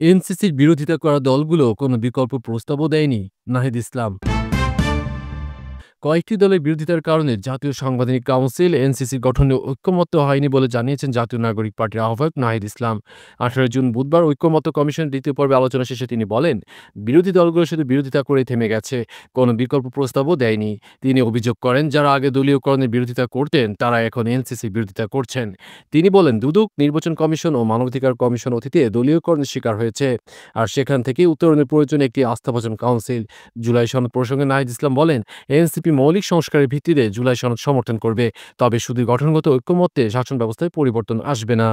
এনসিসির বিরোধিতা করা দলগুলো কোনো বিকল্প প্রস্তাবও দেয়নি। নাহিদ ইসলাম কয়েকটি দলের বিরোধিতার কারণে জাতীয় সাংবিধানিক কাউন্সিল এনসিসি গঠনে ঐক্যমত্য হয়নি বলে জানিয়েছেন জাতীয় নাগরিক পার্টির আহ্বায়ক নাহিদ ইসলাম। 18 জুন বুধবার ঐক্যমত্য কমিশনের দ্বিতীয় পর্বে আলোচনা শেষে তিনি বলেন, বিরোধী দলগুলো শুধু বিরোধিতা করেই থেমে গেছে, কোনো বিকল্প প্রস্তাবও দেয়নি। তিনি অভিযোগ করেন, যারা আগে দলীয়করণের বিরোধিতা করতেন তারা এখন এনসিসি বিরোধিতা করছেন। তিনি বলেন, দুদক, নির্বাচন কমিশন ও মানবাধিকার কমিশন অতীতে দলীয়করণের শিকার হয়েছে, আর সেখান থেকেই উত্তরণের প্রয়োজন একটি আস্থাভাজন কাউন্সিল। জুলাই সনদ প্রসঙ্গে নাহিদ ইসলাম বলেন, এনসিপি মৌলিক সংস্কারের ভিত্তিতে জুলাই সনদ সমর্থন করবে, তবে শুধু গঠনগত ঐক্যমত্যে শাসন ব্যবস্থায় পরিবর্তন আসবে না।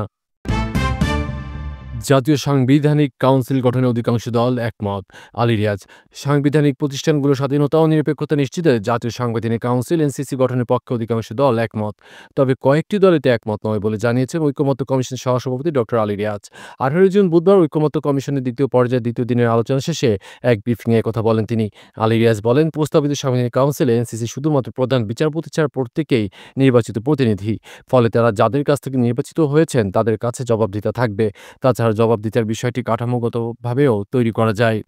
জাতীয় সাংবিধানিক কাউন্সিল গঠনে অধিকাংশ দল একমত। আলী রিয়াজ সাংবিধানিক প্রতিষ্ঠানগুলোর স্বাধীনতা ও নিরপেক্ষতা নিশ্চিতে জাতীয় সাংবিধানিক কাউন্সিল এনসিসি গঠনের পক্ষে অধিকাংশ দল একমত, তবে কয়েকটি দল এতে একমত নয় বলে জানিয়েছেন ঐক্যমত্য কমিশনের সহসভাপতি ডক্টর আলী রিয়াজ। 18 জুন বুধবার ঐক্যমত্য কমিশনের দ্বিতীয় পর্যায়ের দ্বিতীয় দিনের আলোচনা শেষে এক ব্রিফিংয়ে কথা বলেন তিনি। আলী রিয়াজ বলেন, প্রস্তাবিত সাংবিধানিক কাউন্সিলে এনসিসি শুধুমাত্র প্রধান বিচারপতি ছাড়া প্রত্যেকেই নির্বাচিত প্রতিনিধি, ফলে তারা যাদের কাছ থেকে নির্বাচিত হয়েছেন তাদের কাছে জবাবদিহিতা থাকবে। তাছাড়া জবাবদিহিতার বিষয়টি কাঠামোগতভাবেও তৈরি করা যায়।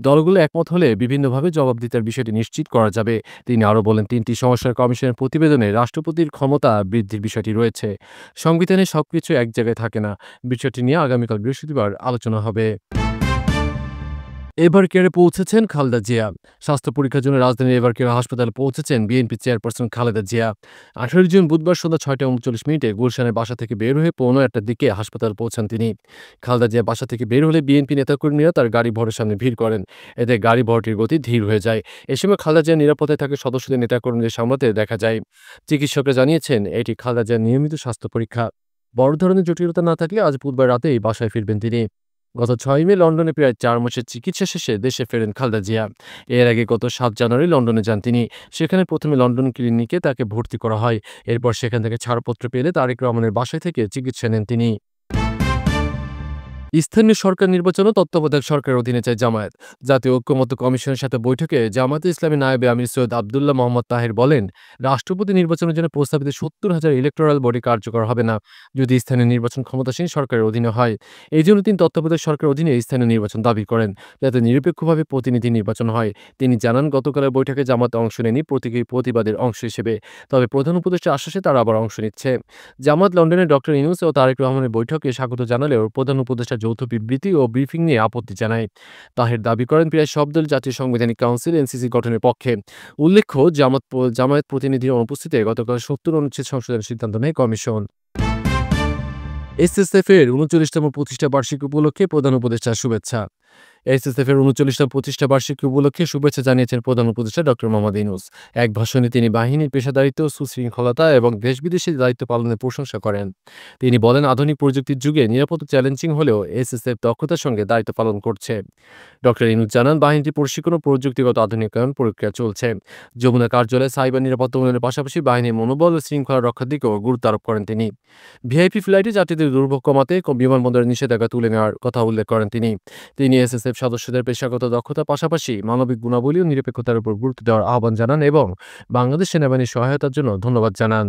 দলগুলো একমত হলে বিভিন্নভাবে জবাবদিহিতার বিষয়টি নিশ্চিত করা যাবে। তিনি আরও বলেন, 3টি সংস্কার কমিশনের প্রতিবেদনে রাষ্ট্রপতির ক্ষমতা বৃদ্ধির বিষয়টি রয়েছে। সংবিধানে সবকিছু এক জায়গায় থাকে না। বিষয়টি নিয়ে আগামীকাল বৃহস্পতিবার আলোচনা হবে। এভারকেয়ারে পৌঁছেছেন খালেদা জিয়া। স্বাস্থ্য পরীক্ষার জন্য রাজধানীর এভারকেয়ার হাসপাতালে পৌঁছেছেন BNP chairperson Khaleda Zia. 18 June বুধবার সন্ধ্যা 6টা 39 মিনিটে গুলশানের বাসা থেকে বের হয়ে 15টার দিকে হাসপাতাল পৌঁছান তিনি। খালেদা জিয়া বাসা থেকে বের হলে বিএনপি নেতাকর্মীরা তার গাড়ি ভরের সামনে ভিড় করেন। এতে গাড়ি ভরটির গতি ধীর হয়ে যায়। এ সময় খালেদা জিয়ার নিরাপত্তায় থাকা সদস্যদের নেতাকর্মীদের সামলাতে দেখা যায়। চিকিৎসকরা জানিয়েছেন, এটি খালেদা জিয়ার নিয়মিত স্বাস্থ্য পরীক্ষা। বড় ধরনের জটিলতা না থাকলে আজ বুধবার রাতেই বাসায় ফিরবেন তিনি। গত 6 মে লন্ডনে প্রায় 4 মাসের চিকিৎসা শেষে দেশে ফেরেন খালেদা জিয়া। এর আগে গত 7 জানুয়ারি লন্ডনে যান তিনি। সেখানে প্রথমে লন্ডন ক্লিনিকে তাকে ভর্তি করা হয়। এরপর সেখান থেকে ছাড়পত্র পেলে তারেক রহমানের বাসায় থেকে চিকিৎসা নেন তিনি। স্থানীয় সরকার নির্বাচনও তত্ত্বাবধায়ক সরকারের অধীনে চায় জামায়াত। জাতীয় ঐক্যমত্য কমিশনের সাথে বৈঠকে জামায়াতে ইসলামী নায়েবে আমির সৈয়দ আবদুল্লাহ মোহাম্মদ তাহের বলেন, রাষ্ট্রপতি নির্বাচনের জন্য প্রস্তাবিত 70,000 ইলেকটোরাল বডি কার্যকর হবে না যদি স্থানীয় নির্বাচন ক্ষমতাসীন সরকারের অধীনে হয়। এই জন্য তিনি তত্ত্বাবধায়ক সরকারের অধীনে স্থানীয় নির্বাচন দাবি করেন, যাতে নিরপেক্ষভাবে প্রতিনিধি নির্বাচন হয়। তিনি জানান, গতকালের বৈঠকে জামায়াত অংশ নেয়নি প্রতীকী প্রতিবাদের অংশ হিসেবে, তবে প্রধান উপদেষ্টার আশ্বাসে তারা আবার অংশ নিচ্ছে। জামায়াত লন্ডনে ডক্টর ইউনূস ও তারেক রহমানের বৈঠকে স্বাগত জানালেও প্রধান উপদেষ্টা যৌথ বিবৃতি ও ব্রিফিং নিয়ে আপত্তি জানায়। তাহের দাবি করেন, প্রায় সব দল জাতীয় সাংবিধানিক কাউন্সিল এনসিসি গঠনের পক্ষে। উল্লেখ্য, জামায়াত প্রতিনিধির অনুপস্থিতিতে গতকাল 70 অনুচ্ছেদ সংশোধনের সিদ্ধান্ত নেয় কমিশন। এসএসএফ এর 39তম প্রতিষ্ঠা বার্ষিকী উপলক্ষে প্রধান উপদেষ্টার শুভেচ্ছা। এসএসএফ এর 39তম প্রতিষ্ঠা বার্ষিকী উপলক্ষে শুভেচ্ছা জানিয়েছেন প্রধান উপদেষ্টা ডক্টর মোহাম্মদ ইউনূস। এক ভাষণে তিনি বাহিনীর পেশাদারিত্ব, সুশৃঙ্খলতা এবং দেশ-বিদেশে দায়িত্ব পালনের প্রশংসা করেন। তিনি বলেন, আধুনিক প্রযুক্তির যুগে নিরাপত্তা চ্যালেঞ্জিং হলেও এসএসএফ দক্ষতার সঙ্গে দায়িত্ব পালন করছে। ডক্টর ইউনূস জানান, বাহিনীটির প্রশিক্ষণ ও প্রযুক্তিগত আধুনিকায়ন প্রক্রিয়া চলছে। যমুনা কার্যালয়ে সাইবার নিরাপত্তা উন্নয়নের পাশাপাশি বাহিনীর মনোবল ও শৃঙ্খলা রক্ষার দিকেও গুরুত্ব আরোপ করেন তিনি। ভিআইপি ফ্লাইটে যাত্রীদের দুর্ভোগ কমাতে বিমানবন্দরের নিষেধাজ্ঞা তুলে নেওয়ার কথা উল্লেখ করেন তিনি এসএসএফ সদস্যদের পেশাগত দক্ষতার পাশাপাশি মানবিক গুণাবলী ও নিরপেক্ষতার উপর গুরুত্ব দেওয়ার আহ্বান জানান এবং বাংলাদেশ সেনাবাহিনীর সহায়তার জন্য ধন্যবাদ জানান।